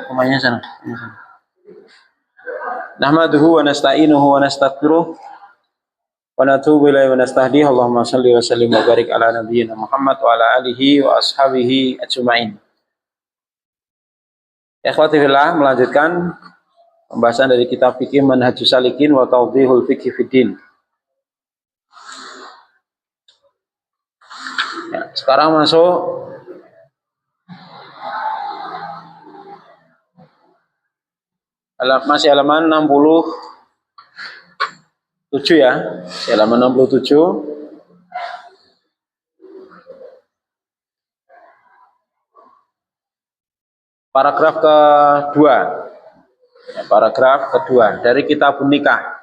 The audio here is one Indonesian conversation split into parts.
Rumahnya sana. Nahmaduhu wa nasta'inuhu wa nastaghfiruh wa natubu ilaihi wa nastahdihi. Allahumma shalli wa sallim wa barik ala nabiyyina Muhammad wa ala alihi wa ashabihi ajmain. Ikhwati fillah, melanjutkan pembahasan dari kitab Fikih Manhajus Salikin wa Tawdihul Fiqh Fiddin. Ya, sekarang masuk masih halaman 67 ya. Halaman 67. Paragraf kedua. Ya, paragraf kedua dari Kitabun Nikah.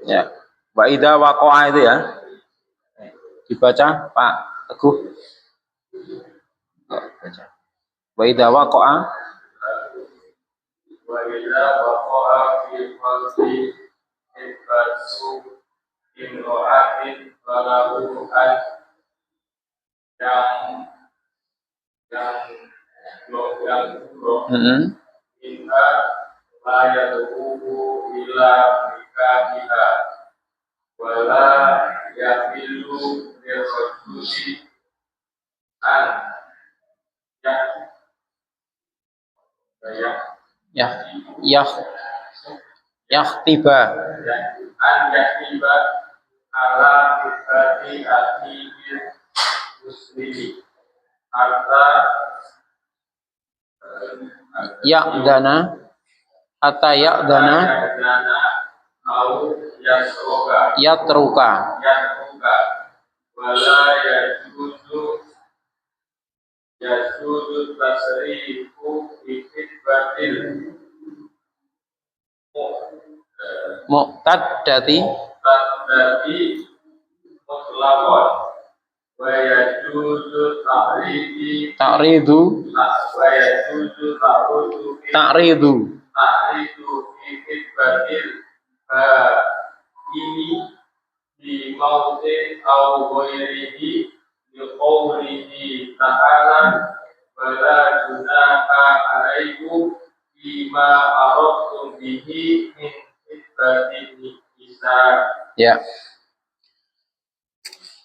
Ya, wa idza waqa'a itu ya. Dibaca Pak Teguh. Wa idza waqa'a fi qalbi ibasu imra'atin falahu an yang inna la yad'uhu ila nikahiha wa la yahillu lirrajuli an yahtiba ala ibadi akhihi muslimi hatta ya'dana au yatruka wala yajuzu tasrifu fi khidbatil muqtaddati mutlaqan wa yajuzu ta'ridu fi khidbatil ini di mautin au ghairihi li qawlihi ta'ala wala junaha alaikum bima aradtum bihi min khidbatin nisa. Ya.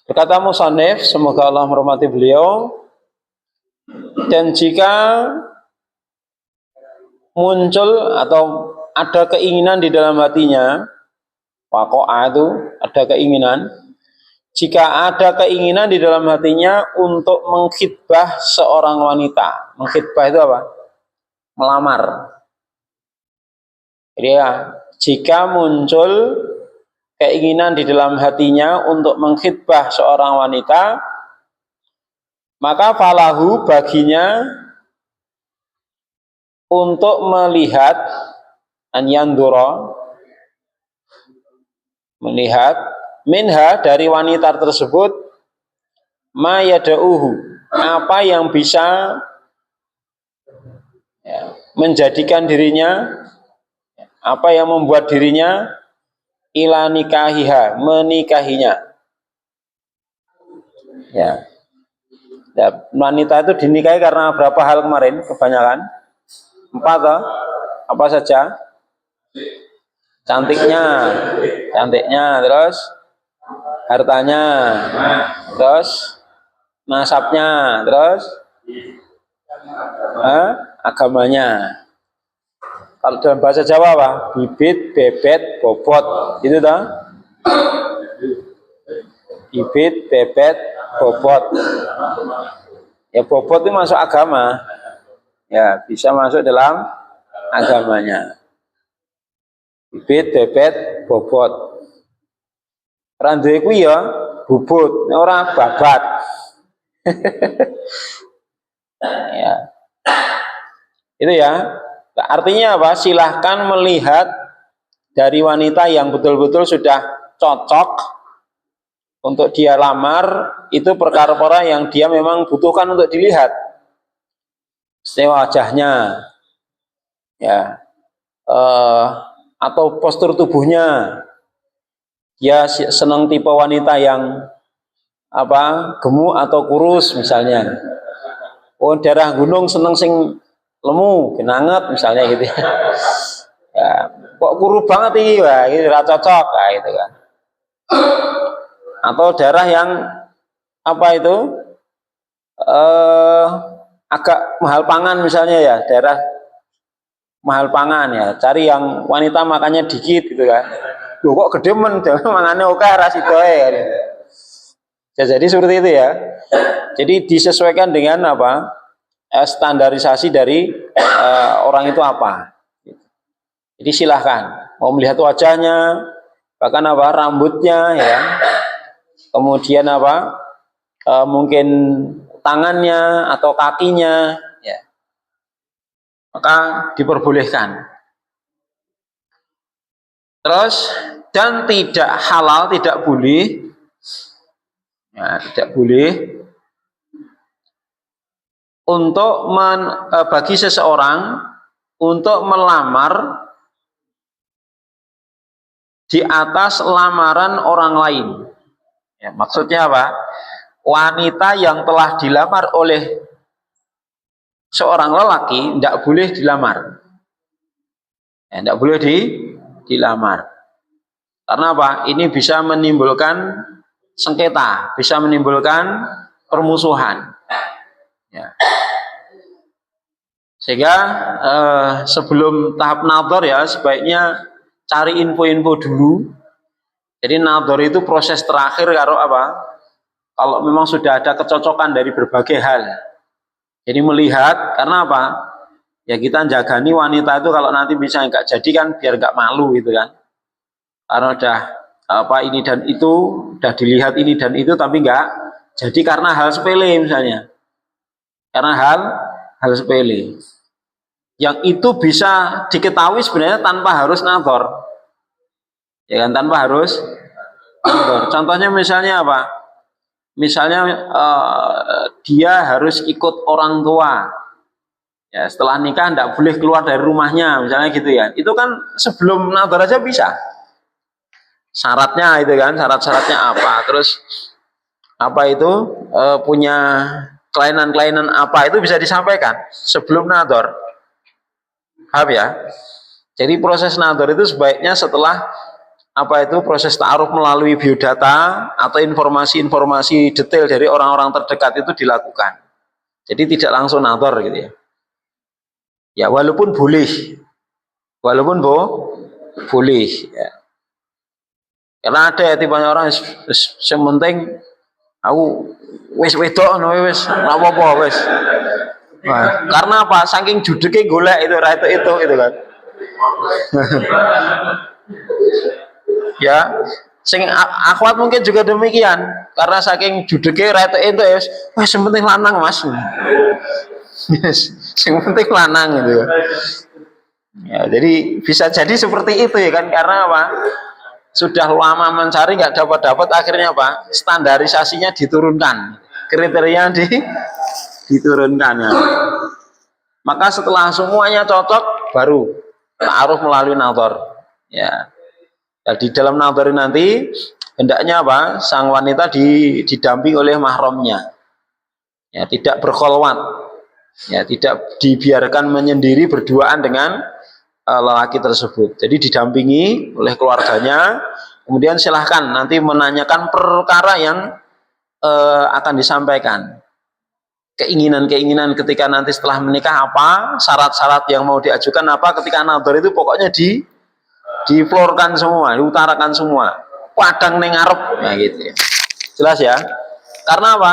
Berkata musannif, semoga Allah merahmati beliau, dan jika muncul atau ada keinginan di dalam hatinya, waqa'a itu ada keinginan, jika ada keinginan di dalam hatinya untuk mengkhitbah seorang wanita. Mengkhitbah itu apa? Melamar. Jadi ya, jika muncul keinginan di dalam hatinya untuk mengkhitbah seorang wanita, maka falahu baginya untuk melihat, melihat minha dari wanita tersebut, ma yada'uhu, apa yang bisa menjadikan dirinya, apa yang membuat dirinya ila nikahiha, menikahinya. Ya. Wanita itu dinikahi karena berapa hal kemarin? Kebanyakan 4 toh? Apa saja? Cantiknya, terus hartanya, terus nasabnya, terus agamanya. Kalau dalam bahasa Jawa apa? Bibit, bebet, bobot, gitu toh? Bibit, bebet, bobot. Ya, bobot itu masuk agama. Ya, bisa masuk dalam agamanya. Bibit, bebet, bobot. Randuwe kuwi ya bubut, ora babat. Ya. Itu ya. Artinya apa? Silahkan melihat dari wanita yang betul-betul sudah cocok untuk dia lamar, itu perkara-perkara yang dia memang butuhkan untuk dilihat. Wajahnya, ya, atau postur tubuhnya. Dia senang tipe wanita yang gemuk atau kurus misalnya. Oh daerah gunung seneng sing lemu, genanget misalnya gitu ya. Ya, kok kuru banget ini, wah, ini tidak cocok, nah, gitu kan. Atau daerah yang apa itu agak mahal pangan misalnya ya, daerah mahal pangan ya, cari yang wanita makannya dikit gitu kan. Loh kok gede men, mangannya oke rasidoe kan. Ya, jadi seperti itu ya. Jadi disesuaikan dengan apa standarisasi dari orang itu apa. Jadi silahkan mau melihat wajahnya, bahkan apa rambutnya ya, kemudian apa mungkin tangannya atau kakinya, ya, maka diperbolehkan. Terus dan tidak halal, tidak boleh, ya, tidak boleh untuk bagi seseorang untuk melamar di atas lamaran orang lain. Ya, maksudnya apa? Wanita yang telah dilamar oleh seorang lelaki tidak boleh dilamar. Ya, tidak boleh dilamar. Karena apa? Ini bisa menimbulkan sengketa, bisa menimbulkan permusuhan. Ya. Sehingga sebelum tahap nadhar ya sebaiknya cari info-info dulu. Jadi nadhar itu proses terakhir karo apa? Kalau memang sudah ada kecocokan dari berbagai hal. Jadi melihat karena apa? Ya kita jagani wanita itu kalau nanti bisa nggak jadi kan biar nggak malu gitu kan. Karena udah apa ini dan itu, udah dilihat ini dan itu tapi nggak jadi karena hal sepele misalnya. Karena hal sepele. Yang itu bisa diketahui sebenarnya tanpa harus nadhar. Ya kan tanpa harus nadhar. Contohnya misalnya apa? Misalnya dia harus ikut orang tua. Ya, setelah nikah tidak boleh keluar dari rumahnya, misalnya gitu ya. Itu kan sebelum nadhar aja bisa. Syaratnya itu kan, syarat-syaratnya apa? Terus apa itu punya kelainan-kelainan apa itu bisa disampaikan sebelum nadhar. Paham ya? Jadi proses nadhar itu sebaiknya setelah apa itu proses ta'aruf melalui biodata atau informasi-informasi detail dari orang-orang terdekat itu dilakukan. Jadi tidak langsung nadhar gitu ya. Ya walaupun boleh, boleh. Ya. Karena ada ya tipenya orang yang penting aku wis wedok wis apa-apa wis. Nah, karena apa? Saking judeke golek itu itu kan. Ya, sing akhwat mungkin juga demikian karena saking judeke itu ya wah yang penting lanang mas. Yes, yang penting lanang gitu. Ya, jadi bisa jadi seperti itu ya kan karena apa? Sudah lama mencari nggak dapat akhirnya apa? Standarisasinya diturunkan, kriteria diturunkan. Ya. Maka setelah semuanya cocok baru ta'aruf melalui nadhar. Ya. Nah, di dalam nadhar nanti hendaknya apa? Sang wanita didamping oleh mahramnya. Ya, tidak berkholwat. Ya, tidak dibiarkan menyendiri berduaan dengan lelaki tersebut. Jadi didampingi oleh keluarganya. Kemudian silahkan nanti menanyakan perkara yang akan disampaikan. Keinginan-keinginan ketika nanti setelah menikah apa, syarat-syarat yang mau diajukan apa, ketika nadhar itu pokoknya diflorkan semua, diutarakan semua. Padang neng ngarep, nah gitu ya. Jelas ya? Karena apa?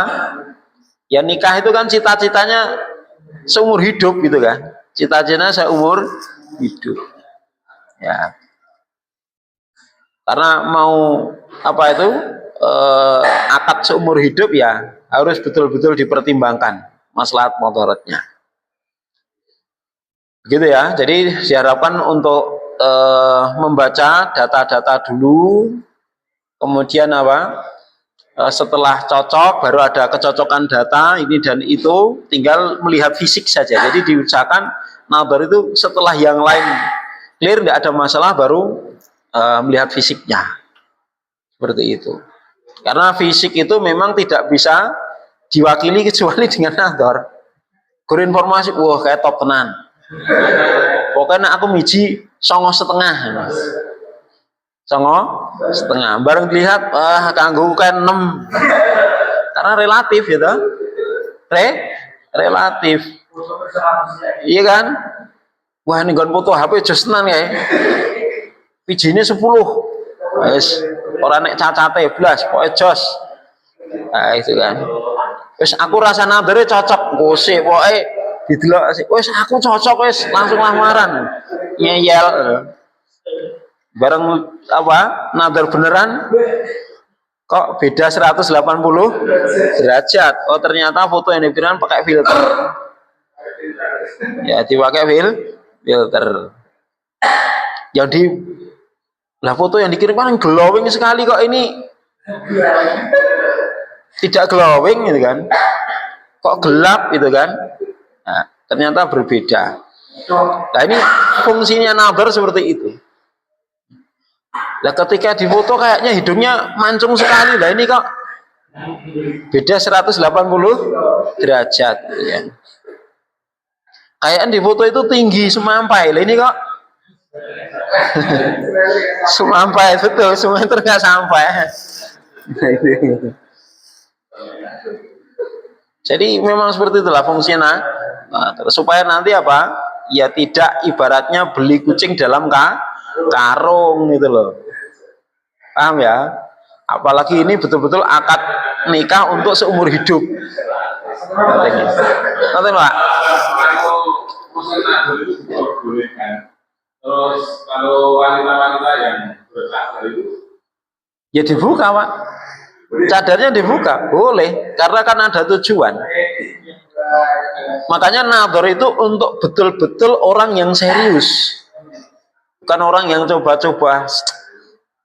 Ya nikah itu kan cita-citanya seumur hidup gitu kan. Cita-citanya seumur hidup. Ya. Karena mau apa itu? Akad seumur hidup ya harus betul-betul dipertimbangkan maslahat mudaratnya. Gitu ya. Jadi diharapkan untuk membaca data-data dulu, kemudian apa? Setelah cocok baru ada kecocokan data ini dan itu, tinggal melihat fisik saja. Jadi diusahakan nadhar itu setelah yang lain clear nggak ada masalah baru melihat fisiknya. Seperti itu. Karena fisik itu memang tidak bisa diwakili kecuali dengan nadhar. Gur informasi, wah kayak top tenan. Pokoknya aku miji 9,5. 9,5. Bareng dilihat, kanggo kan 6. Karena relatif gitu. Relatif. Iya kan? Wah ini gon foto HP jos tenan kae. Bijine 10. Wis ora nek cacate blas, pokoke jos. Nah, itu kan. Wis aku rasa nadere cocok, gosik pokoke didelok sik. Wis aku cocok wis, langsung lamaran. Ngeyel. Bareng apa? Nadar beneran kok beda 180 derajat. Oh ternyata foto yang dikirim pakai filter. Ya dipakai filter. Jadi lah foto yang dikirim kan glowing sekali kok ini tidak glowing gitu kan. Kok gelap gitu kan. Nah, ternyata berbeda. Nah ini fungsinya nadar seperti itu. Lah ketika difoto kayaknya hidungnya mancung sekali. Lah ini kok beda 180 derajat ya. Kayaknya di foto itu tinggi semampai. Lah ini kok semampai betul, semeter nggak sampai. Jadi memang seperti itulah fungsinya. Nah, supaya nanti apa? Ya tidak ibaratnya beli kucing dalam karung gitu loh. Paham ya? Apalagi ini betul-betul akad nikah untuk seumur hidup. Nanti Pak. Terus kalau wanita-wanita yang bercadar itu Ya dibuka Pak. Cadarnya dibuka, boleh. Karena kan ada tujuan. Makanya nador itu untuk betul-betul orang yang serius. Bukan orang yang coba-coba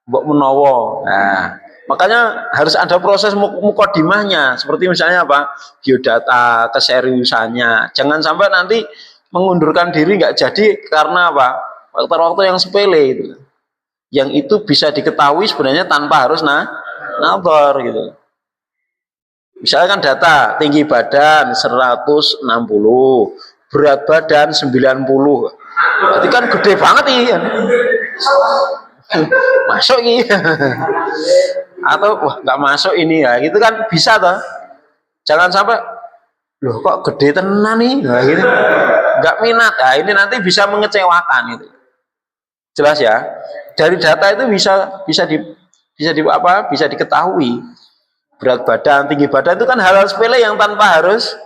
mbok menawa. Nah, makanya harus ada proses mukodimahnya. Seperti misalnya apa? Biodata, keseriusannya. Jangan sampai nanti mengundurkan diri nggak jadi karena apa? Faktor-faktor yang sepele itu. Yang itu bisa diketahui sebenarnya tanpa harus nador gitu. Misalnya kan data tinggi badan 160, berat badan 90. Berarti kan gede banget ini. Masuk ini. Atau wah nggak masuk ini ya. Gitu kan bisa toh. Jangan sampai loh kok gede tenan nih. Nah, gitu. Nggak minat. Nah, ini nanti bisa mengecewakan itu. Jelas ya. Dari data itu bisa diketahui. Berat badan, tinggi badan itu kan hal-hal sepele yang tanpa harus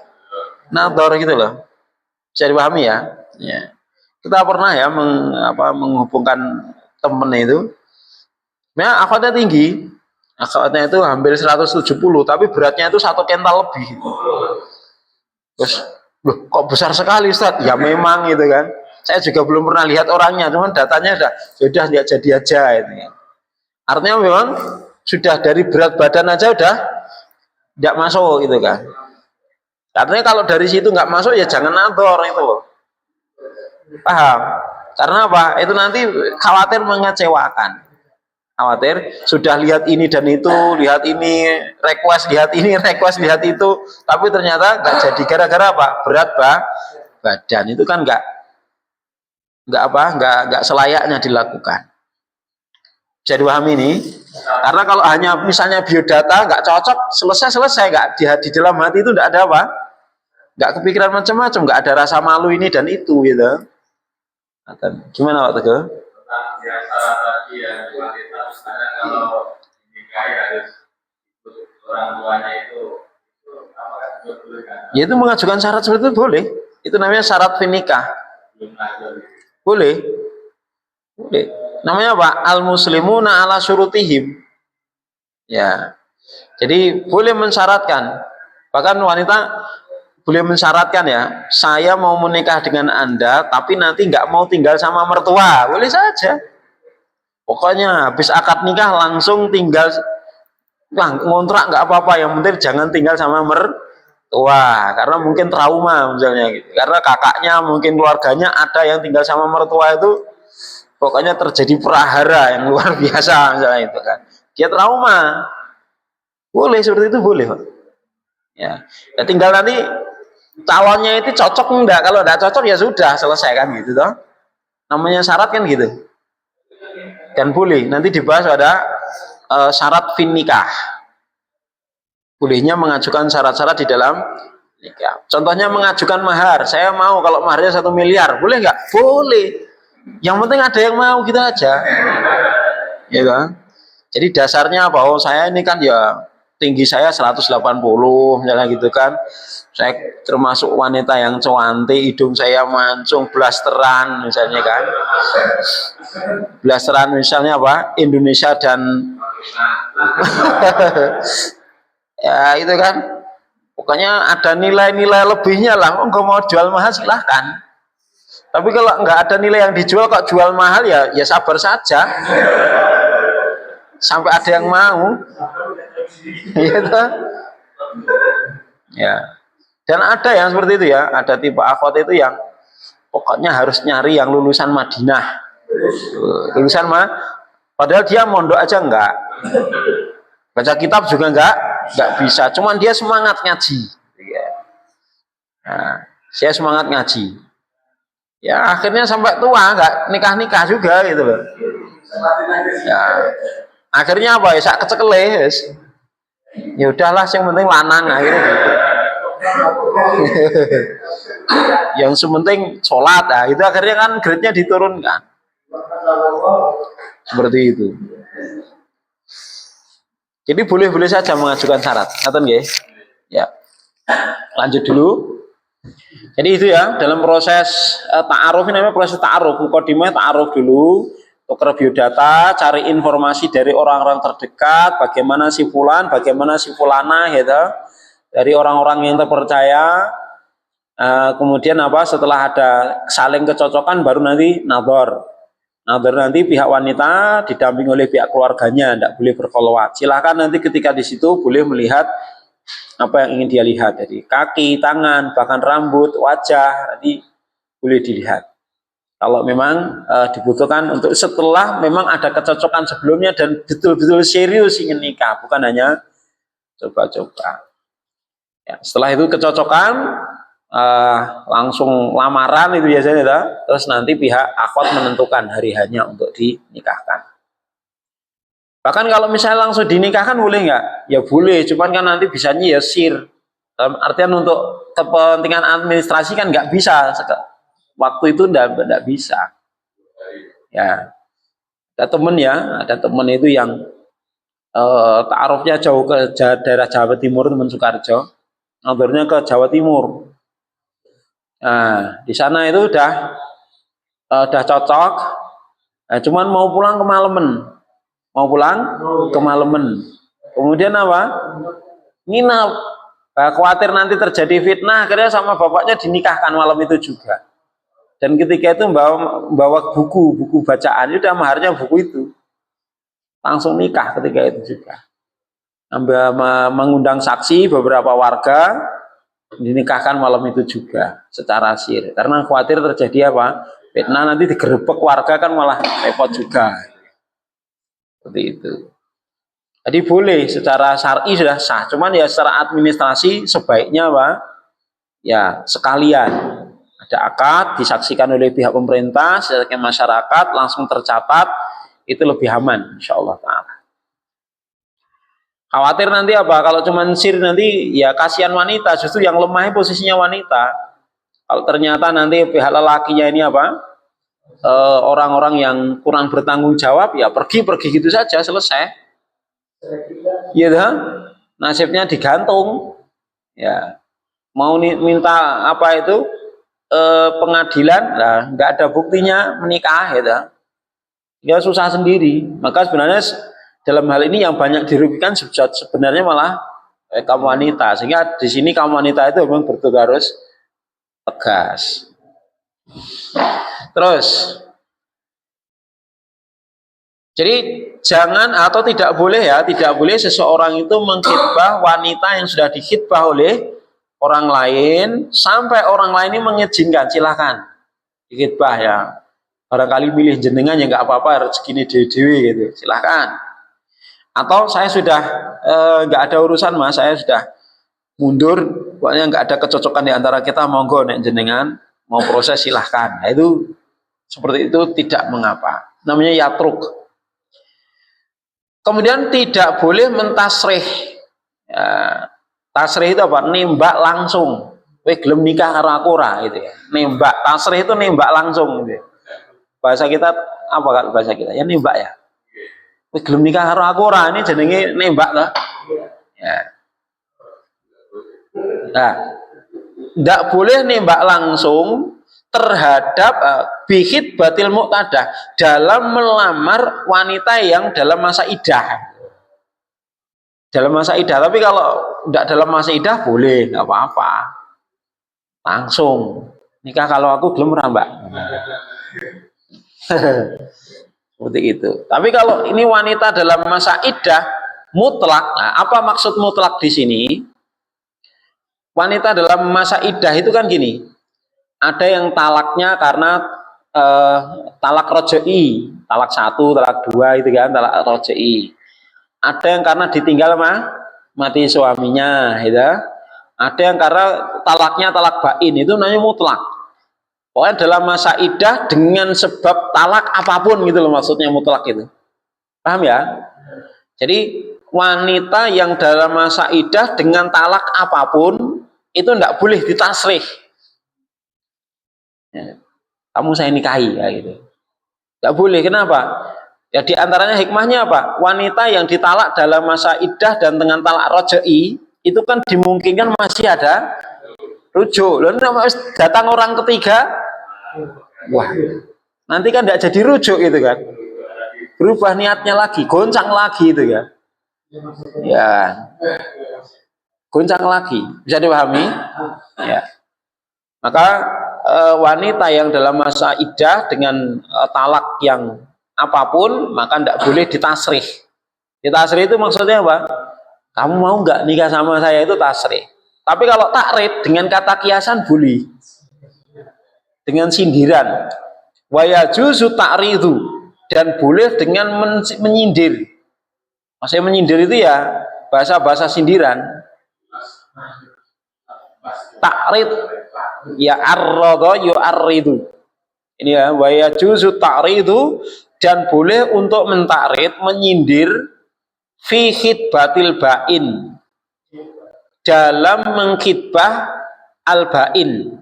nador gitu loh. Bisa dipahami ya? Ya. Kita pernah ya menghubungkan temen itu. Nah, akhwatnya tinggi. Akhwatnya itu hampir 170, tapi beratnya itu 1 kental lebih. Terus, loh, kok besar sekali Ustaz? Ya memang gitu kan. Saya juga belum pernah lihat orangnya, cuman datanya sudah lihat jadi aja itu. Artinya memang sudah dari berat badan aja udah tidak masuk gitu kan. Artinya kalau dari situ nggak masuk ya jangan nador itu. Paham? Karena apa? Itu nanti khawatir mengecewakan. Khawatir sudah lihat ini dan itu, lihat ini, request lihat ini, request lihat itu, tapi ternyata nggak jadi gara-gara apa? Berat badan itu kan nggak selayaknya dilakukan. Bisa dipahami ini? Karena kalau hanya misalnya biodata nggak cocok, selesai nggak di dalam hati itu nggak ada apa? Nggak kepikiran macam-macam, nggak ada rasa malu ini dan itu gitu. Gimana Pak Teguh? kalau dinikahi harus orang tuanya itu Ya itu mengajukan syarat seperti itu boleh. Itu namanya syarat finikah. Boleh. Boleh. Namanya apa? Al-muslimuna ala syurutihim. Ya. Jadi boleh mensyaratkan. Bahkan wanita boleh mensyaratkan ya, saya mau menikah dengan Anda, tapi nanti nggak mau tinggal sama mertua. Boleh saja. Pokoknya habis akad nikah langsung tinggal, ngontrak nggak apa-apa. Yang penting jangan tinggal sama mertua, karena mungkin trauma misalnya gitu. Karena kakaknya mungkin keluarganya ada yang tinggal sama mertua itu. Pokoknya terjadi prahara yang luar biasa misalnya itu kan. Dia trauma. Boleh seperti itu boleh, Pak. Ya tinggal nanti calonnya itu cocok enggak, kalau enggak cocok ya sudah selesai kan gitu toh, namanya syarat kan gitu. Dan boleh nanti dibahas ada syarat fin nikah, bolehnya mengajukan syarat-syarat di dalam nikah. Contohnya mengajukan mahar, saya mau kalau maharnya 1 miliar, boleh nggak? Boleh, yang penting ada yang mau gitu aja ya kan. Jadi dasarnya apa? Oh saya ini kan ya tinggi saya 180 misalnya gitu kan, saya termasuk wanita yang cantik, hidung saya mancung, blasteran misalnya kan, blasteran misalnya apa, Indonesia dan ya itu kan, pokoknya ada nilai-nilai lebihnya lah. Oh nggak mau jual mahal silahkan, tapi kalau nggak ada nilai yang dijual kok jual mahal ya ya sabar saja sampai ada yang mau gitu ya. Dan ada yang seperti itu ya, ada tipe akhwat itu yang pokoknya harus nyari yang lulusan Madinah, lulusan mah, padahal dia mondok aja enggak, baca kitab juga enggak bisa, cuman dia semangat ngaji nah, saya semangat ngaji ya, akhirnya sampai tua enggak nikah juga gitu loh ya. Akhirnya apa ya, sak kecekeleh ya udahlah yang penting lanang akhirnya gitu. Yang sepenting sholat, nah itu akhirnya kan grade-nya diturunkan seperti itu. Jadi boleh-boleh saja mengajukan syarat, ngaten nggih ya. Lanjut dulu. Jadi itu ya, dalam proses ta'aruf, ini namanya proses ta'aruf, mukadimah ta'aruf dulu, tukar biodata, cari informasi dari orang-orang terdekat, bagaimana si fulan, bagaimana si fulana gitu, dari orang-orang yang terpercaya. Kemudian apa, setelah ada saling kecocokan baru nanti nador nanti pihak wanita didampingi oleh pihak keluarganya, tidak boleh berkhulwat. Silahkan nanti ketika di situ boleh melihat apa yang ingin dia lihat, jadi kaki, tangan, bahkan rambut, wajah, nanti boleh dilihat. Kalau memang dibutuhkan untuk setelah memang ada kecocokan sebelumnya dan betul-betul serius ingin nikah, bukan hanya coba-coba. Ya, setelah itu kecocokan, langsung lamaran itu biasanya ya, terus nanti pihak akhwat menentukan hari hanya untuk dinikahkan. Bahkan kalau misalnya langsung dinikahkan boleh nggak? Ya boleh, cuman kan nanti bisanya ya sir, dalam artian untuk kepentingan administrasi kan nggak bisa, waktu itu nggak bisa ya. Ada temen itu yang ta'arufnya jauh ke daerah Jawa Timur, teman Sukarjo, ngantornya ke Jawa Timur. Nah, di sana itu udah cocok, cuman mau pulang kemalaman. Kemudian apa? Nginap. Khawatir nanti terjadi fitnah, akhirnya sama bapaknya dinikahkan malam itu juga. Dan ketika itu bawa buku bacaan, udah maharnya buku itu. Langsung nikah ketika itu juga. Mengundang saksi beberapa warga, dinikahkan malam itu juga secara sir, karena khawatir terjadi apa, fitnah nanti digerebek warga kan malah repot juga seperti itu. Jadi boleh secara syar'i sudah sah, cuman ya secara administrasi sebaiknya apa ya, sekalian ada akad disaksikan oleh pihak pemerintah, sebagai masyarakat langsung tercatat, itu lebih aman insyaallah ta'ala. Khawatir nanti apa, kalau cuman sir nanti ya kasihan wanita, justru yang lemah posisinya wanita. Kalau ternyata nanti pihak lelakinya ini apa, orang-orang yang kurang bertanggung jawab, ya pergi gitu saja, selesai. Iya dah, nasibnya digantung. Ya, mau minta apa itu pengadilan, nah nggak ada buktinya menikah, ya susah sendiri. Maka sebenarnya dalam hal ini yang banyak dirugikan sebenarnya malah kaum wanita, sehingga di sini kaum wanita itu memang betul harus tegas. Terus, jadi jangan atau tidak boleh seseorang itu mengkhitbah wanita yang sudah dikhitbah oleh orang lain sampai orang lain ini mengizinkan, silahkan dikhitbah ya. Barangkali pilih jenengan ya nggak apa-apa, rezeki dewi gitu, silahkan. Atau saya sudah nggak ada urusan mas, saya sudah mundur, pokoknya nggak ada kecocokan di antara kita, monggo nek jenengan mau proses silahkan. Nah, itu seperti itu tidak mengapa. Namanya yatruk. Kemudian tidak boleh mentasrih. Ya, tasrih itu apa? Nembak langsung. Kowe gelem nikah karo aku ora gitu ya. Nembak, tasrih itu nembak langsung gitu ya. Bahasa kita apa kan bahasa kita? Ya nembak ya. Kowe gelem nikah karo aku ora, ini jenenge nembak lah. Ya. Nah, tidak boleh nembak langsung terhadap bihit batil muqtadah dalam melamar wanita yang dalam masa idah. Dalam masa idah, tapi kalau tidak dalam masa idah boleh, nggak apa-apa. Langsung nikah kalau aku belum Mbak. Seperti itu. Tapi kalau ini wanita dalam masa idah mutlak, nah, apa maksud mutlak di sini? Wanita dalam masa idah itu kan gini, ada yang talaknya karena talak rojai, talak 1, talak 2 itu kan, talak rojai. Ada yang karena ditinggal mati suaminya, gitu. Ada yang karena talaknya talak bain, itu namanya mutlak. Pokoknya dalam masa idah dengan sebab talak apapun gitu loh maksudnya mutlak itu. Paham ya? Jadi wanita yang dalam masa idah dengan talak apapun itu tidak boleh ditasrih. Ya, kamu saya nikahi ya gitu. Tidak boleh. Kenapa? Ya di antaranya hikmahnya apa? Wanita yang ditalak dalam masa idah dan dengan talak rojai itu kan dimungkinkan masih ada rujuk. Lalu datang orang ketiga, wah, nanti kan tidak jadi rujuk gitu kan? Berubah niatnya lagi, goncang lagi itu ya. Ya, goncang lagi. Bisa dipahami? Ya. Maka wanita yang dalam masa idah dengan talak yang apapun maka tidak boleh ditasrih. Ditasrih itu maksudnya apa? Kamu mau nggak nikah sama saya, itu tasrih. Tapi kalau takrid dengan kata kiasan boleh. Dengan sindiran. Wa yajuzu ta'ridu, dan boleh dengan menyindir. Maksudnya menyindir itu ya bahasa-bahasa sindiran. Takrid ya arradha yu'arridu. Ini ya, wa yajuzu ta'ridu, dan boleh untuk mentakrid, menyindir fi khidbatil bain, dalam mengkhidbah al-bain.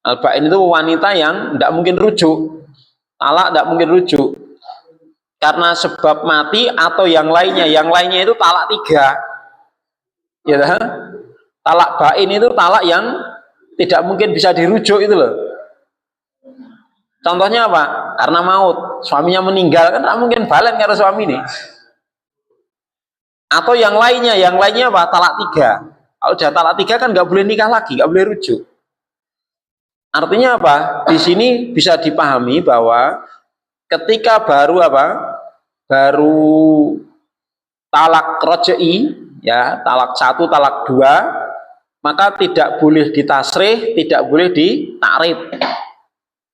Al-bain itu wanita yang tidak mungkin rujuk, talak tidak mungkin rujuk karena sebab mati atau yang lainnya. Yang lainnya itu talak 3, ya kan? Talak bain itu talak yang tidak mungkin bisa dirujuk itu loh. Contohnya apa? Karena maut, suaminya meninggal, kan tidak mungkin balen karena suami ini. Atau yang lainnya apa? Talak 3. Kalau sudah talak 3 kan nggak boleh nikah lagi, nggak boleh rujuk. Artinya apa? Di sini bisa dipahami bahwa ketika baru talak rojai, ya talak 1, talak 2, maka tidak boleh ditasrih, tidak boleh ditakrid.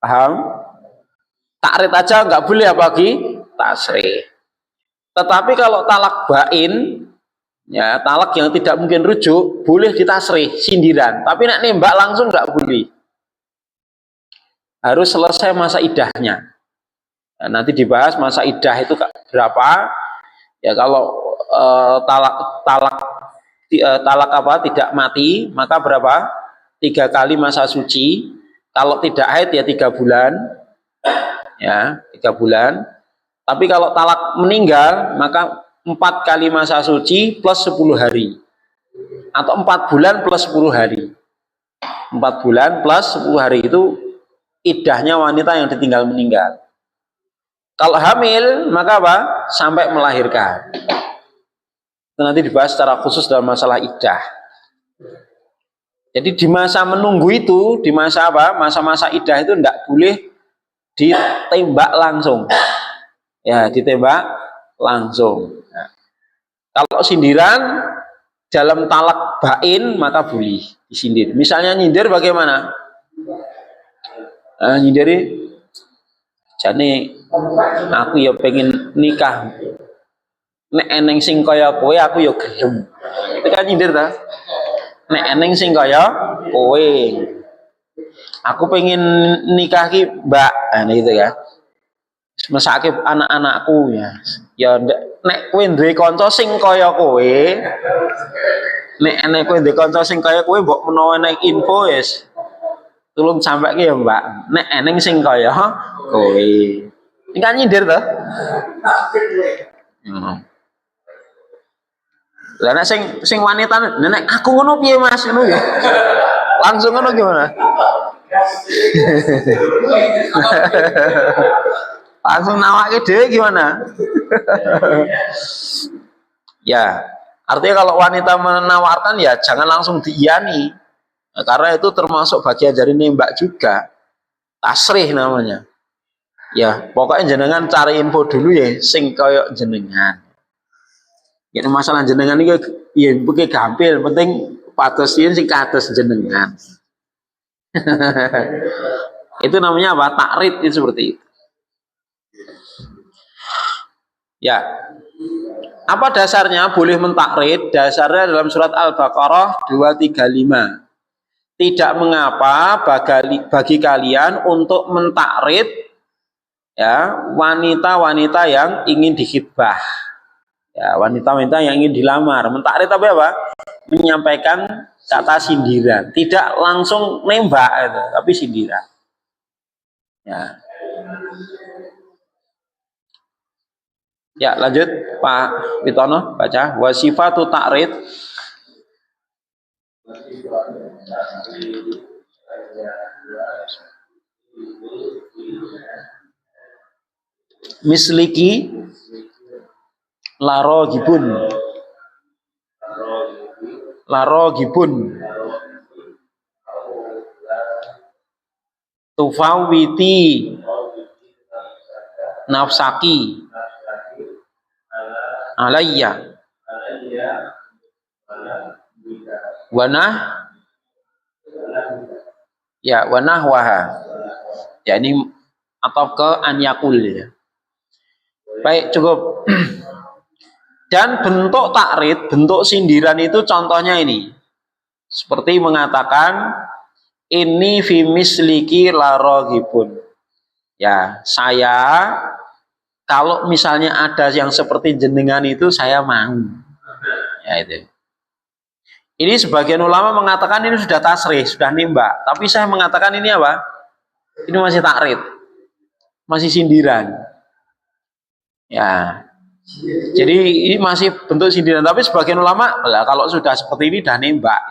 Paham? Takrid aja nggak boleh apalagi tasrih. Tetapi kalau talak bain, ya talak yang tidak mungkin rujuk, boleh ditasrih, sindiran. Tapi nak nembak langsung nggak boleh. Harus selesai masa idahnya. Nah, nanti dibahas masa idah itu berapa. Ya kalau talak apa tidak mati, maka berapa? 3 kali masa suci. Kalau tidak haid ya 3 bulan. Ya, 3 bulan. Tapi kalau talak meninggal, maka 4 kali masa suci plus 10 hari. Atau 4 bulan plus 10 hari. 4 bulan plus 10 hari itu idahnya wanita yang ditinggal meninggal. Kalau hamil, maka apa? Sampai melahirkan. Itu nanti dibahas secara khusus dalam masalah idah. Jadi di masa menunggu itu, di masa apa? Masa-masa idah itu tidak boleh ditembak langsung. Ya, ditembak langsung. Nah, kalau sindiran dalam talak bain maka boleh disindir. Misalnya nyindir bagaimana? Nyindiri, jane aku ya pengen nikah. Nek eneng sing kaya kowe aku ya gelem. Itu kan nyindir ta? nek eneng sing kaya kowe. Aku pengen nikah ki, Mbak. Nah, itu ya. Mesake anak-anakku ya. Ya nek kowe duwe kanca sing kaya kowe, nek kowe duwe kanca sing kaya kowe mbok menawa nek info wis tulung sampeke ya, Mbak. Nek eneng sing kaya kowe. Ini kan nyindir to? Lah nek sing wanita nek aku ngono piye Mas ngono ya. Langsung ngono gimana? Langsung nawake dhewe gimana? Ya, artinya kalau wanita menawarkan ya jangan langsung diiyani. Nah, karena itu termasuk bagian dari nembak juga. Tasrih namanya. Ya, pokoknya jenengan cari info dulu ya sing kaya jenengan. Ini masalah jenengan ini ya bukan gampil, penting patosin sing kados jenengan. Itu namanya apa? Takrid itu seperti itu. Ya. Apa dasarnya boleh mentakrid? Dasarnya dalam surat Al-Baqarah 235. Tidak mengapa bagi kalian untuk mentakrid ya wanita-wanita yang ingin dikhitbah. Ya, wanita-wanita yang ingin dilamar. Mentakrid apa? Menyampaikan kata sindiran, tidak langsung nembak itu, tapi sindiran. Ya. Ya, lanjut Pak Witono baca wasifatu ta'rid. Misliki laro gibun tufawiti nafsaki alayya wanah ya wanahwaha ya ini atau ke anyakul ya. Baik, cukup. Dan bentuk takrid, bentuk sindiran itu contohnya ini. Seperti mengatakan ini fimisliki larogibun. Ya, saya kalau misalnya ada yang seperti jenengan itu saya mau. Ya itu. Ini sebagian ulama mengatakan ini sudah tasrih, sudah nimbak. Tapi saya mengatakan ini apa? Ini masih takrid. Masih sindiran. Ya. Jadi ini masih bentuk sindiran, tapi sebagian ulama lah kalau sudah seperti ini dah nembak.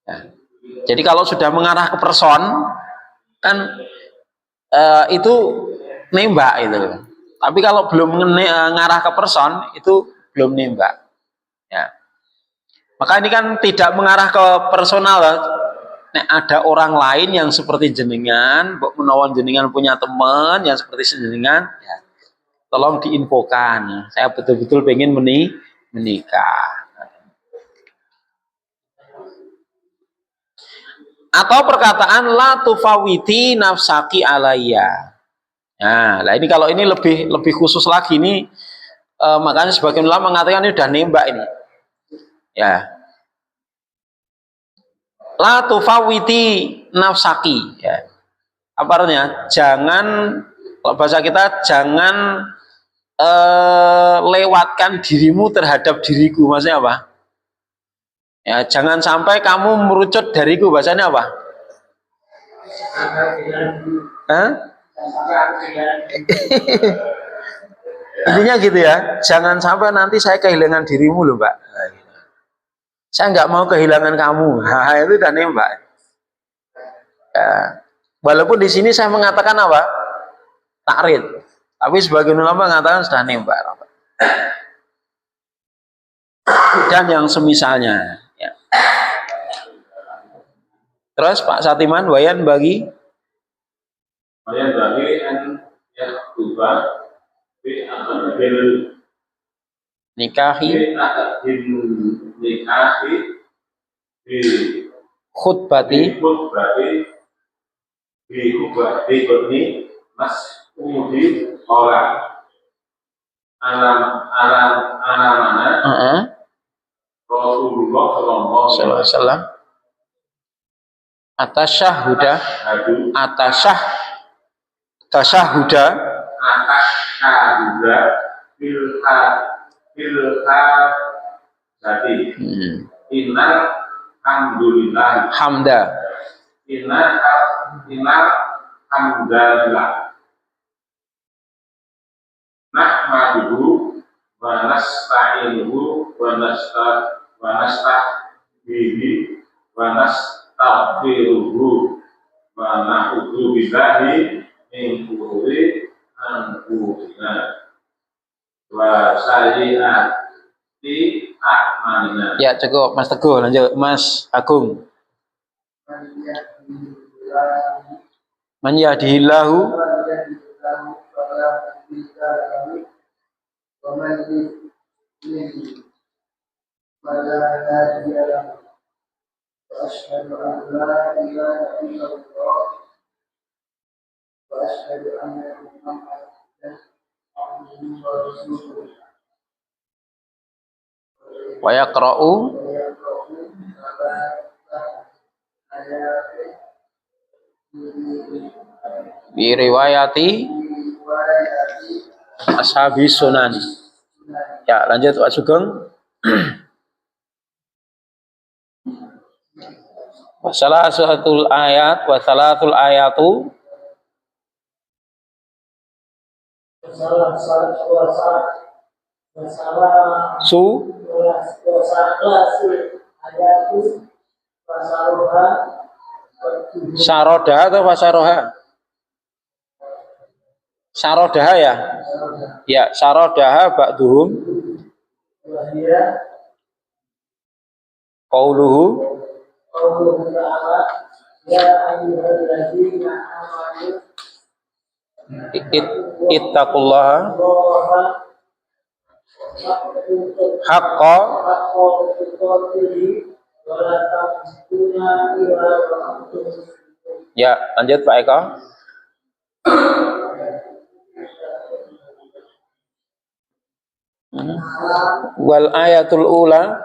Ya. Jadi kalau sudah mengarah ke person kan itu nembak itu. Tapi kalau belum mengarah ke person itu belum nembak. Ya. Maka ini kan tidak mengarah ke personal. Nek ada orang lain yang seperti jenengan, menawan jenengan punya teman yang seperti jenengan, ya, tolong diinfokan. Saya betul-betul pengen menikah. Atau perkataan la tufawiti nafsaki alayya. Nah, ini kalau ini lebih khusus lagi ini makanya sebagian ulama mengatakan ini udah nembak ini. Ya. La tufawiti nafsaki ya. Apa artinya? Jangan, kalau bahasa kita jangan lewatkan dirimu terhadap diriku. Maksudnya apa? Ya, jangan sampai kamu merucut dariku. Bahasanya apa? Hah? Intinya gitu ya. Jangan sampai nanti saya kehilangan dirimu loh, Mbak. Saya nggak mau kehilangan kamu. Nah, itu udah nembak. Ya. Walaupun di sini saya mengatakan apa? Takrid. Tapi sebagian ulama mengatakan sudah nembak. Dan yang semisalnya. Ya. Terus Pak Satiman, wayan bagi an yaktuba bi akadil nikahi bi khutbati bi khutbati mas umudi orang alam mana Rasulullah Sallallahu sallallahu alaihi wasallam atasyahuda tasyahuda Atasyahuda filha jadi innal hamdulillah hamda innal hamdalillah nahmaduhu wa nasta'inuhu wa nasta'bihi wa nastaghfiruhu wa na'udzu billahi min syururi anfusina wa sayyi'ati a'malina. Ya cukup Mas Teguh, lanjut Mas Agung. Man yahdihillahu وأشهد أن لا إله إلا الله وأشهد أن محمدا عبده ورسوله wa yaqra'u bi riwayati ashabi sunani. Ya lanjut Pak Sugeng. Wasalatul ayatu su saroda atau pasaroha? Sarodaha ya? Ya, sarodaha ba'duhum qauluhu ittaqullaha haqqa ya lanjut Pak Eko. Wal ayatul ula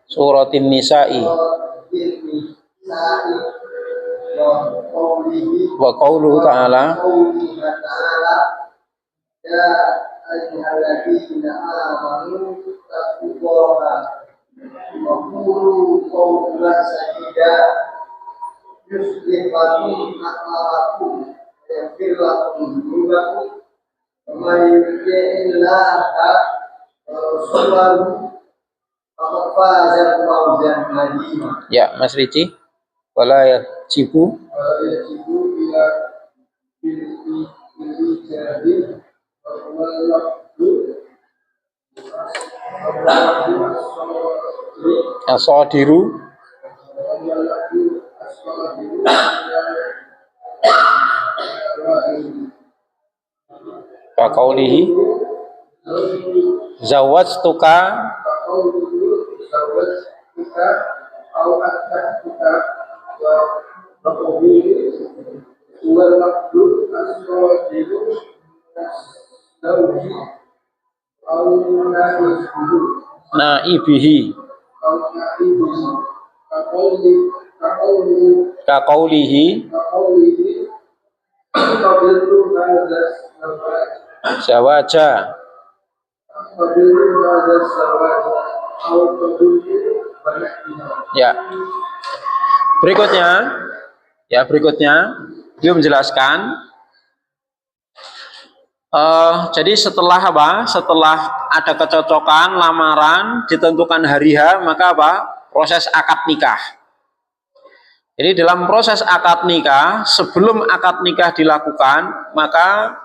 suratin nisa'i wa qauluhu ta'ala ya ayyuhalladzina amanu taqullaha wa qulu qawlan sadida yuslih lakum a'malakum wa yaghfir lakum dhunubakum wa may yuti'illaha wa rasulahu faqad faza fawzan 'azima. Ya Mas Ricci wala yajibu ila jadi asadiru kaqaulihi zawwajtuka naibihi kaqaulihi zawaja. Ya. Berikutnya dia menjelaskan jadi setelah apa? Setelah ada kecocokan, lamaran, ditentukan hari H, maka apa? Proses akad nikah. Jadi dalam proses akad nikah, sebelum akad nikah dilakukan, maka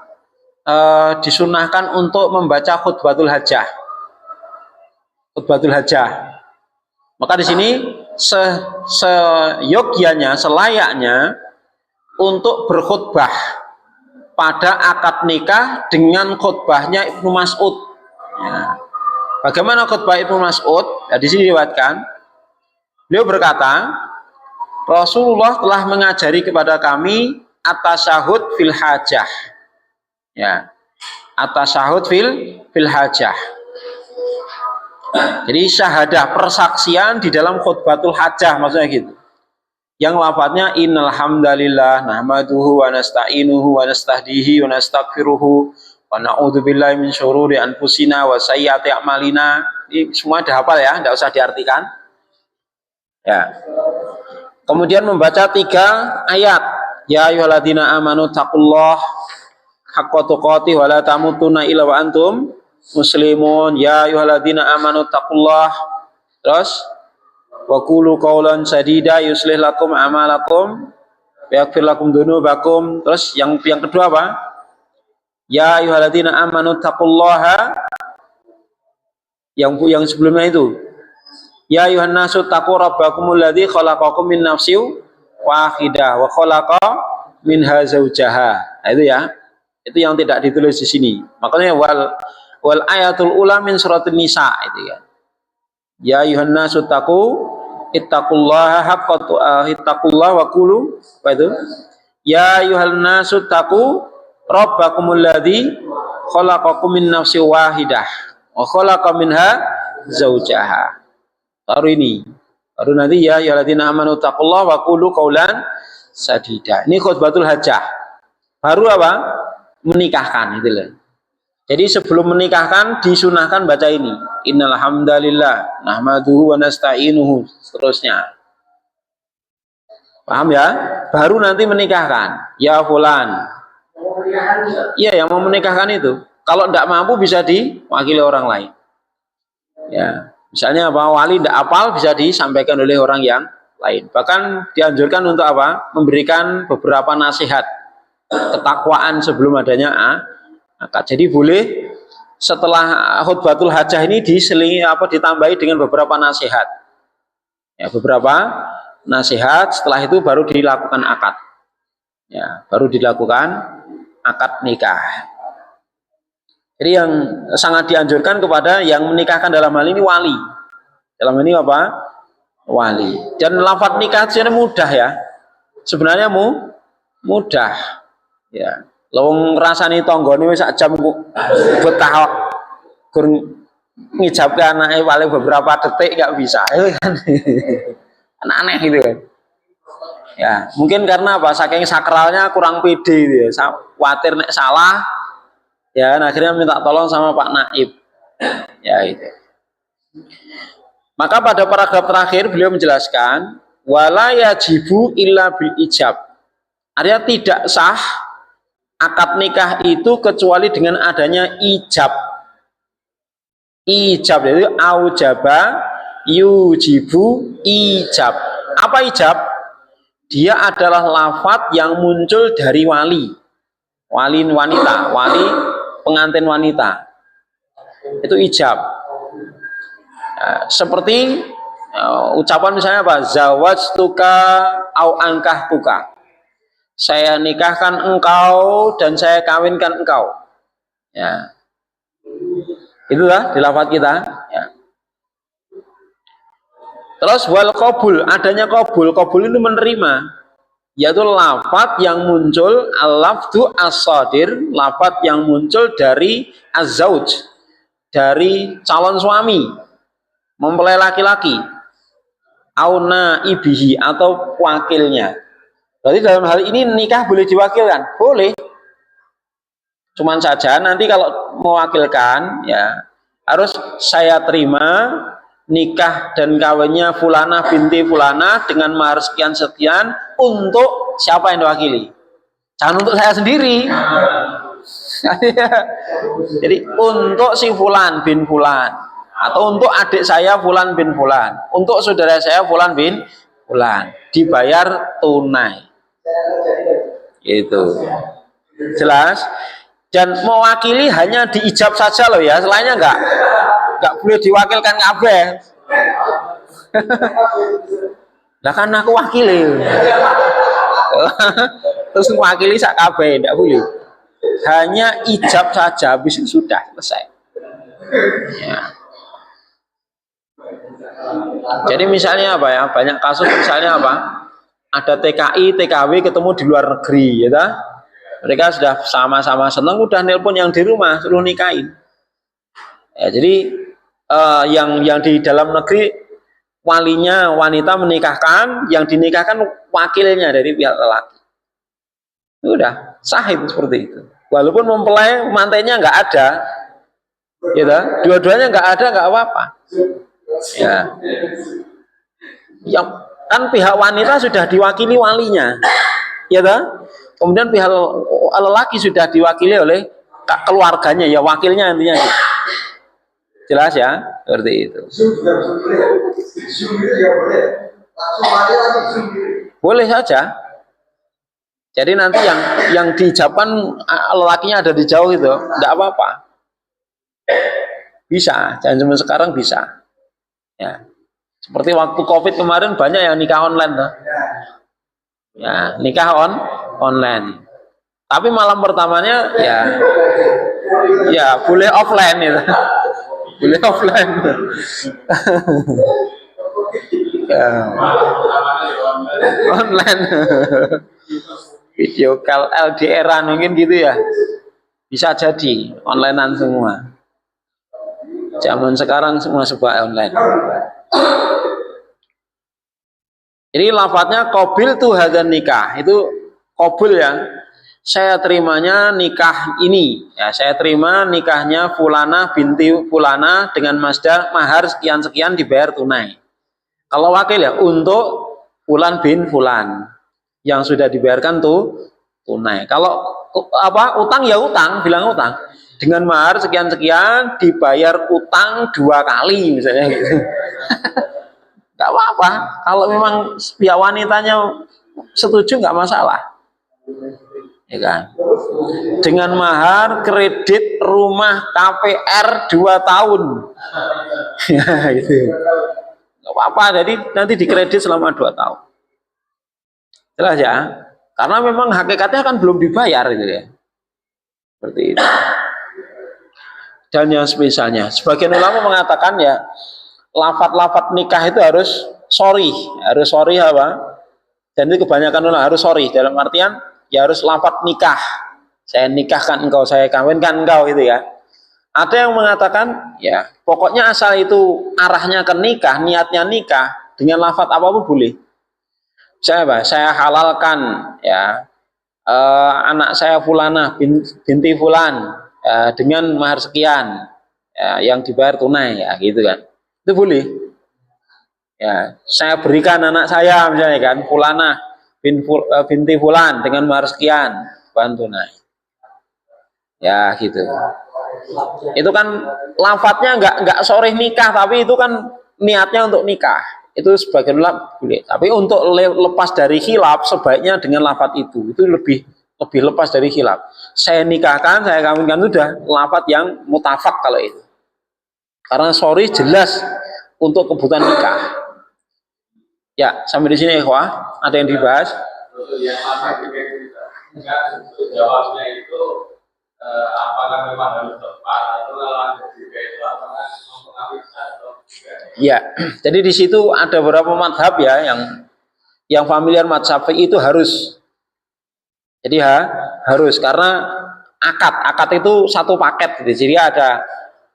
disunahkan untuk membaca khutbatul hajah. Khutbatul hajah. Maka di sini seyogyanya, selayaknya untuk berkhutbah pada akad nikah dengan khutbahnya Ibnu Mas'ud. Ya. Bagaimana khutbah Ibnu Mas'ud? Ya, di sini diriwayatkan, beliau berkata, Rasulullah telah mengajari kepada kami at-tasyahud fil hajah. Ya. At-tasyahud fil hajah. Jadi syahadah persaksian di dalam khutbatul hajah maksudnya gitu. Yang lafadznya innal hamdalillah nahmaduhu wa nasta'inuhu wa nastahdihi wa nastaghfiruhu wa na'udzubillahi min syururi anfusina wa sayyiati a'malina. Ini semua dah hafal ya, enggak usah diartikan. Ya. Kemudian membaca 3 ayat. Ya ayyuhalladzina amanu taqullaha haqqa tuqatih wa la tamutunna illa wa antum muslimun. Ya ayyuhalladzina amanu taqullaha. Terus wa qulu qawlan sadida yuslih lakum a'malakum wa yaghfir lakum dzunubakum. Terus yang kedua apa? Ya ayyuhalladzina amanu taqullaha. Yang sebelumnya itu. Ya ayyuhan nasu taqu rabbakumul ladzi khalaqakum min nafsin wahidah wa khalaqa minha zaujaha. Nah, itu ya. Itu yang tidak ditulis di sini. Makanya wal ayatul ula min suratin nisa itu ya. Ya ayyuhan nasu taqu ittaqullaha haqqa ittaqullaha wa qulu apa itu? Ya ayyuhan nasu taqu rabbakumul ladzi khalaqakum min nafsin wahidah wa khalaqa minha zaujaha. Baru ini. Baru nanti ya ayyuhalladzina amanu taqullaha wa qulu qaulan sadida. Ini khutbatul hajah. Baru apa? Menikahkan itu loh. Jadi sebelum menikahkan disunahkan baca ini. Innal hamdalillah nahmaduhu wa nasta'inuhu seterusnya. Paham ya? Baru nanti menikahkan. Ya fulan. Iya, yang mau menikahkan itu. Kalau tidak mampu bisa diwakili orang lain. Ya, misalnya apa? Wali tidak hafal bisa disampaikan oleh orang yang lain. Bahkan dianjurkan untuk apa? Memberikan beberapa nasihat ketakwaan sebelum adanya akad. Jadi boleh setelah khutbatul hajah ini diselingi ditambahi dengan beberapa nasihat. Ya, beberapa nasihat, setelah itu baru dilakukan akad. Ya, baru dilakukan akad nikah. Jadi yang sangat dianjurkan kepada yang menikahkan dalam hal ini wali. Dalam ini apa? Wali. Dan lafadz nikah itu mudah ya. Sebenarnya mudah. Ya. Lawang rasani tonggone wis sak jam betah kok. Gur ngijabke anake paling beberapa detik enggak bisa. Kan aneh gitu kan. Ya, mungkin karena apa? Saking sakralnya kurang pede gitu ya. Khawatir nek salah. Ya, akhirnya minta tolong sama Pak Naib. Ya itu. Maka pada paragraf terakhir beliau menjelaskan wala yajibu illa bil ijab. Artinya tidak sah akad nikah itu kecuali dengan adanya ijab. Ijab itu aujaba yujibu ijab. Apa ijab? Dia adalah lafadz yang muncul dari wali. Wali wanita, wali pengantin wanita. Itu ijab. Seperti ucapan misalnya apa? Zawajtuka au ankahtuka. Saya nikahkan engkau dan saya kawinkan engkau. Ya. Itulah di lafadz kita, ya. Terus wal qabul, adanya qabul. Qabul itu menerima, yaitu lafadz yang muncul al-lafdu as-sadir, lafadz yang muncul dari az-zauj, dari calon suami mempelai laki-laki, auna ibihi atau wakilnya. Berarti dalam hal ini nikah boleh diwakilkan? Boleh. Cuman saja nanti kalau mewakilkan ya harus saya terima nikah dan kawinnya fulanah binti fulanah dengan mahar sekian-sekian untuk siapa yang diwakili. Jangan untuk saya sendiri. Jadi untuk si fulan bin fulan atau untuk adik saya fulan bin fulan, untuk saudara saya fulan bin fulan, dibayar tunai. Itu. Jelas? Dan mewakili hanya diijab saja loh ya, selainnya enggak boleh diwakilkan kabeh. Lah kan aku wakili. Terus mewakili sak kabeh enggak boleh. Hanya ijab saja habis sudah selesai. Ya. Jadi misalnya apa ya? Banyak kasus misalnya apa? Ada TKI, TKW ketemu di luar negeri, ya. Mereka sudah sama-sama senang, udah nelpon yang di rumah suruh nikahin. Ya, jadi yang di dalam negeri walinya wanita menikahkan, yang dinikahkan wakilnya dari pihak lelaki. Udah sah itu seperti itu. Walaupun mempelai mantainya nggak ada, gitu. Dua-duanya nggak ada nggak apa-apa. Ya, yang kan pihak wanita sudah diwakili walinya, ya toh? Kemudian pihak lelaki sudah diwakili oleh keluarganya, ya wakilnya intinya gitu. Jelas ya, seperti itu. Boleh saja. Jadi nanti yang diijabkan lelakinya ada di jauh itu, tidak apa-apa. Bisa, jangan cuma sekarang bisa. Ya. Seperti waktu Covid kemarin banyak yang nikah online tuh. Ya, nikah online. Tapi malam pertamanya ya boleh offline itu. Boleh offline. Ya. Online. Video call LDR mungkin gitu ya. Bisa jadi onlinean semua. Zaman sekarang semua serba online. Jadi lafadznya qabil tuh hadan nikah. Itu qabil ya. Saya terimanya nikah ini. Ya, saya terima nikahnya Fulana binti Fulana dengan mahar sekian-sekian dibayar tunai. Kalau wakil ya untuk Fulan bin Fulan yang sudah dibayarkan tuh tunai. Kalau utang ya utang, bilang utang. Dengan mahar sekian-sekian dibayar utang 2 kali misalnya gitu. Gak apa-apa. Kalau memang pihak wanitanya setuju nggak masalah. Ya kan? Dengan mahar kredit rumah KPR 2 tahun. Ya itu. Gak apa-apa. Jadi nanti dikredit selama 2 tahun. Jelas ya? Karena memang hakikatnya kan belum dibayar gitu ya. Seperti itu. Dan yang semisalnya. Sebagian ulama mengatakan ya lafat-lafat nikah itu harus sorry apa? Dan itu kebanyakan ulama harus sorry dalam artian ya harus lafat nikah. Saya nikahkan engkau, saya kawinkan engkau itu ya. Ada yang mengatakan ya pokoknya asal itu arahnya ke nikah, niatnya nikah dengan lafat apapun boleh. Saya halalkan ya anak saya Fulana binti Fulan dengan mahar sekian ya, yang dibayar tunai ya gitu kan. Itu boleh. Ya, saya berikan anak saya misalnya kan Fulana binti Fulan dengan mahar sekian bantu tunai. Ya gitu. Itu kan lafadznya nggak soreh nikah, tapi itu kan niatnya untuk nikah. Itu sebagian ulama boleh. Tapi untuk lepas dari khilaf sebaiknya dengan lafadz itu lebih lepas dari khilaf. Saya nikahkan, saya kawinkan sudah lafadz yang mutafak kalau itu. Karena sorry jelas untuk kebutuhan nikah. Ya, sampai di sini ikhwah, ada yang dibahas? Yang jawabnya itu apakah memang harus tepat atau lanjut juga itu apakah mempengaruhi atau tidak? Ya, jadi di situ ada beberapa madhab ya yang familiar madhab itu harus. Jadi harus karena akad itu satu paket gitu. Jadi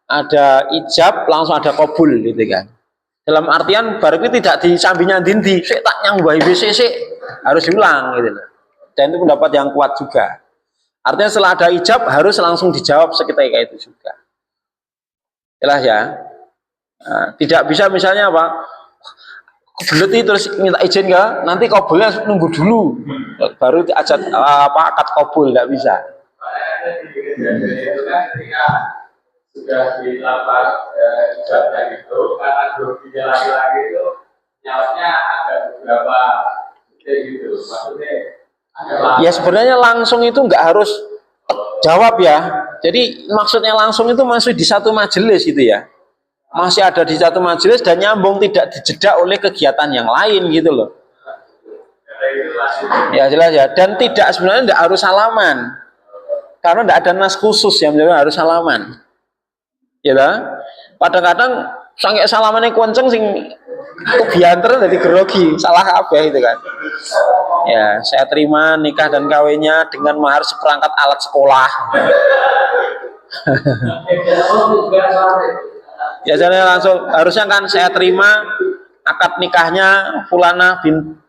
ada ijab langsung ada qabul gitu kan. Dalam artian baru itu tidak disambinya dindi, saya tak nyambah BCC harus diulang gitu loh. Dan itu pendapat yang kuat juga. Artinya setelah ada ijab harus langsung dijawab seketika itu juga. Jelas ya. Nah, tidak bisa misalnya apa? Beleti terus minta izin enggak? Nanti kabulnya nunggu dulu. Baru ajat akad kabul enggak bisa. Itu kan ketika sudah dilakukan ijabnya gitu, karena groginya laki-laki itu nyawanya ada beberapa gitu. Maksudnya ya sebenarnya langsung itu nggak harus jawab ya. Jadi maksudnya langsung itu masih di satu majelis gitu ya. Masih ada di satu majelis dan nyambung tidak dijeda oleh kegiatan yang lain gitu loh. Ya jelas ya. Dan tidak sebenarnya tidak harus salaman. Karena tidak ada nas khusus yang menjadi harus salaman. Ya kan? Kadang-kadang sange salamannya kenceng sing Aku bianter dari grogi, salah kabeh itu kan. Ya, saya terima nikah dan kawinnya dengan mahar seperangkat alat sekolah. Biasanya langsung harusnya kan saya terima akad nikahnya Fulana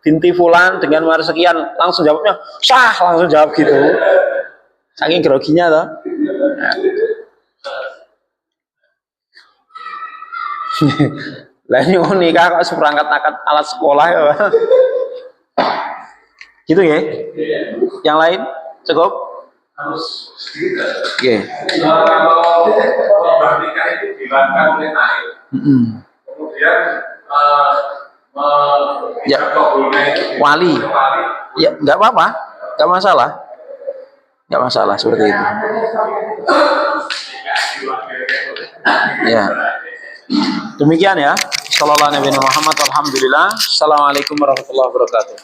binti Fulan dengan mahar sekian, langsung jawabnya sah, langsung jawab gitu. Saking groginya toh. Lah ini nikah kok seperangkat akad alat sekolah ya. Gitu ya. Yang lain cukup? Oke. Kalau nikah itu dilakukan oleh air. Kemudian Ya. Wali. Ya, nggak apa-apa, nggak masalah, nggak masalah seperti itu. Ya. Demikian ya. Sallallahu alaihi Muhammad. Alhamdulillah. Assalamualaikum warahmatullahi wabarakatuh.